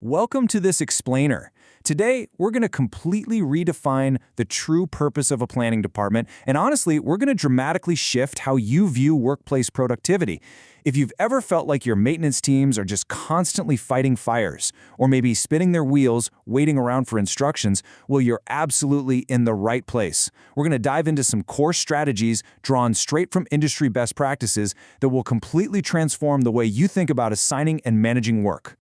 Welcome to this explainer. Today, we're going to completely redefine the true purpose of a planning department, and honestly, we're going to dramatically shift how you view workplace productivity. If you've ever felt like your maintenance teams are just constantly fighting fires, or maybe spinning their wheels, waiting around for instructions, well, you're absolutely in the right place. We're going to dive into some core strategies drawn straight from industry best practices that will completely transform the way you think about assigning and managing work.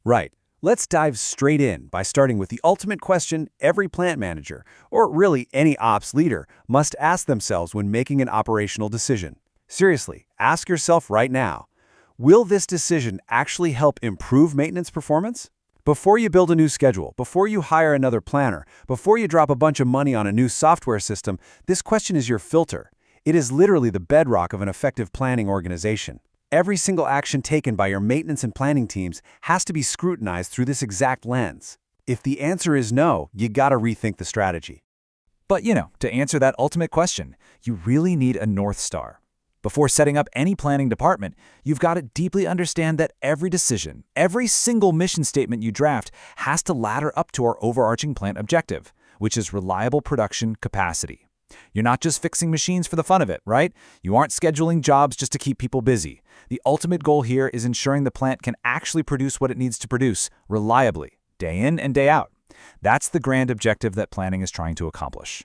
Right. Let's dive straight in by starting with the ultimate question every plant manager, or really any ops leader, must ask themselves when making an operational decision. Seriously, ask yourself right now, will this decision actually help improve maintenance performance? Before you build a new schedule, before you hire another planner, before you drop a bunch of money on a new software system, this question is your filter. It is literally the bedrock of an effective planning organization. Every single action taken by your maintenance and planning teams has to be scrutinized through this exact lens. If the answer is no, you gotta rethink the strategy. But to answer that ultimate question, you really need a North Star. Before setting up any planning department, you've got to deeply understand that every decision, every single mission statement you draft has to ladder up to our overarching plant objective, which is reliable production capacity. You're not just fixing machines for the fun of it, right? You aren't scheduling jobs just to keep people busy. The ultimate goal here is ensuring the plant can actually produce what it needs to produce, reliably, day in and day out. That's the grand objective that planning is trying to accomplish.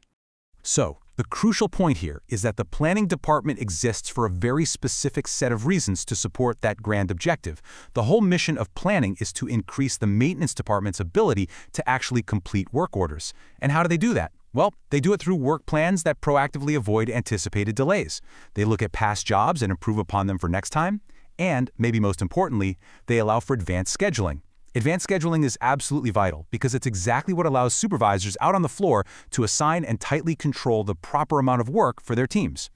So, the crucial point here is that the planning department exists for a very specific set of reasons to support that grand objective. The whole mission of planning is to increase the maintenance department's ability to actually complete work orders. And how do they do that? Well, they do it through work plans that proactively avoid anticipated delays. They look at past jobs and improve upon them for next time. And, maybe most importantly, they allow for advanced scheduling. Advanced scheduling is absolutely vital because it's exactly what allows supervisors out on the floor to assign and tightly control the proper amount of work for their teams.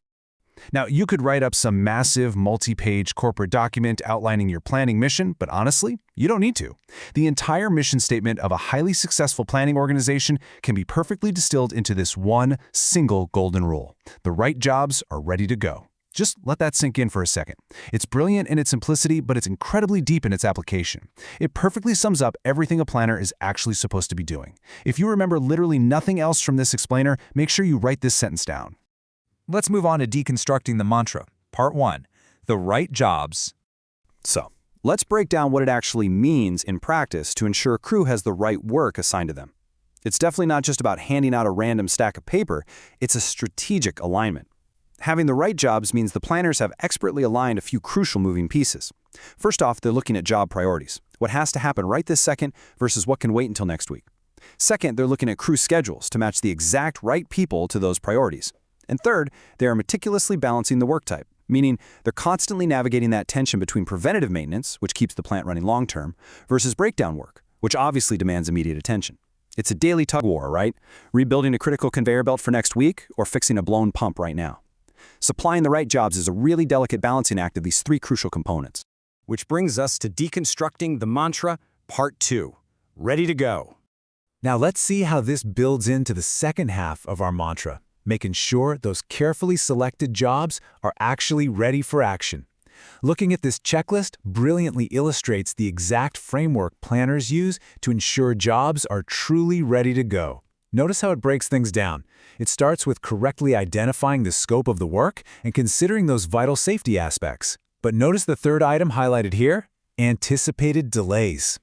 Now, you could write up some massive multi-page corporate document outlining your planning mission, but honestly, you don't need to. The entire mission statement of a highly successful planning organization can be perfectly distilled into this one single golden rule. The right jobs are ready to go. Just let that sink in for a second. It's brilliant in its simplicity, but it's incredibly deep in its application. It perfectly sums up everything a planner is actually supposed to be doing. If you remember literally nothing else from this explainer, make sure you write this sentence down. Let's move on to deconstructing the mantra. Part 1. The right jobs. So, let's break down what it actually means in practice to ensure a crew has the right work assigned to them. It's definitely not just about handing out a random stack of paper, it's a strategic alignment. Having the right jobs means the planners have expertly aligned a few crucial moving pieces. First off, they're looking at job priorities. What has to happen right this second versus what can wait until next week. Second, they're looking at crew schedules to match the exact right people to those priorities. And third, they are meticulously balancing the work type, meaning they're constantly navigating that tension between preventative maintenance, which keeps the plant running long-term, versus breakdown work, which obviously demands immediate attention. It's a daily tug-of-war, right? Rebuilding a critical conveyor belt for next week or fixing a blown pump right now. Supplying the right jobs is a really delicate balancing act of these three crucial components. Which brings us to deconstructing the mantra, Part 2. Ready to go. Now let's see how this builds into the second half of our mantra, making sure those carefully selected jobs are actually ready for action. Looking at this checklist brilliantly illustrates the exact framework planners use to ensure jobs are truly ready to go. Notice how it breaks things down. It starts with correctly identifying the scope of the work and considering those vital safety aspects. But notice the third item highlighted here, anticipated delays.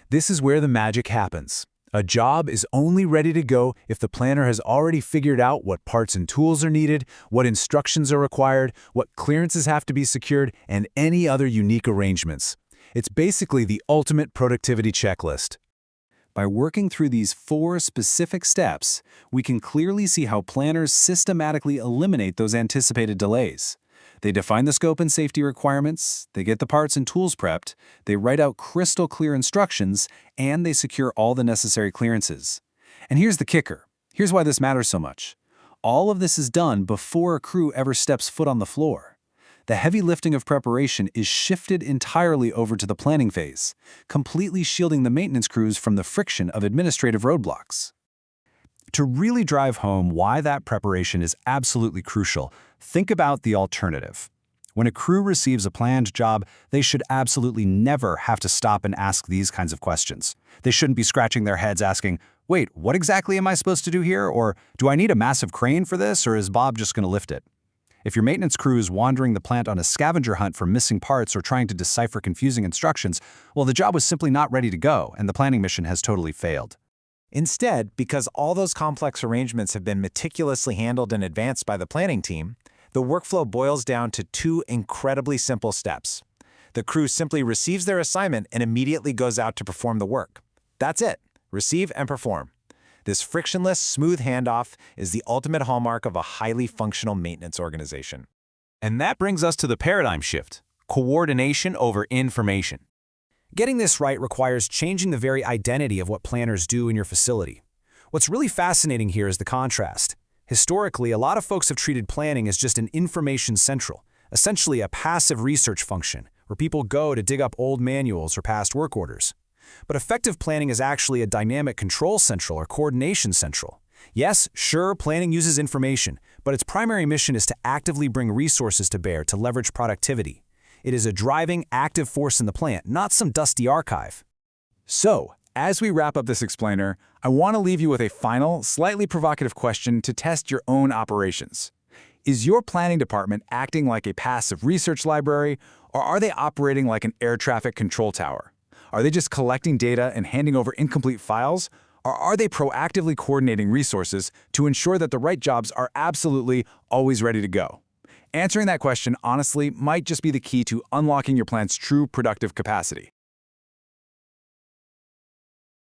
This is where the magic happens. A job is only ready to go if the planner has already figured out what parts and tools are needed, what instructions are required, what clearances have to be secured, and any other unique arrangements. It's basically the ultimate productivity checklist. By working through these 4 specific steps, we can clearly see how planners systematically eliminate those anticipated delays. They define the scope and safety requirements, they get the parts and tools prepped, they write out crystal clear instructions, and they secure all the necessary clearances. And here's the kicker. Here's why this matters so much. All of this is done before a crew ever steps foot on the floor. The heavy lifting of preparation is shifted entirely over to the planning phase, completely shielding the maintenance crews from the friction of administrative roadblocks. To really drive home why that preparation is absolutely crucial, think about the alternative. When a crew receives a planned job, they should absolutely never have to stop and ask these kinds of questions. They shouldn't be scratching their heads asking, wait, what exactly am I supposed to do here? Or do I need a massive crane for this, or is Bob just going to lift it? If your maintenance crew is wandering the plant on a scavenger hunt for missing parts or trying to decipher confusing instructions, well, the job was simply not ready to go, and the planning mission has totally failed. Instead, because all those complex arrangements have been meticulously handled in advance by the planning team, the workflow boils down to two incredibly simple steps. The crew simply receives their assignment and immediately goes out to perform the work. That's it. Receive and perform. This frictionless, smooth handoff is the ultimate hallmark of a highly functional maintenance organization. And that brings us to the paradigm shift: coordination over information. Getting this right requires changing the very identity of what planners do in your facility. What's really fascinating here is the contrast. Historically, a lot of folks have treated planning as just an information central, essentially a passive research function where people go to dig up old manuals or past work orders. But effective planning is actually a dynamic control central or coordination central. Yes, sure, planning uses information, but its primary mission is to actively bring resources to bear to leverage productivity. It is a driving, active force in the plant, not some dusty archive. So, as we wrap up this explainer, I want to leave you with a final, slightly provocative question to test your own operations. Is your planning department acting like a passive research library, or are they operating like an air traffic control tower? Are they just collecting data and handing over incomplete files, or are they proactively coordinating resources to ensure that the right jobs are absolutely always ready to go? Answering that question honestly might just be the key to unlocking your plant's true productive capacity.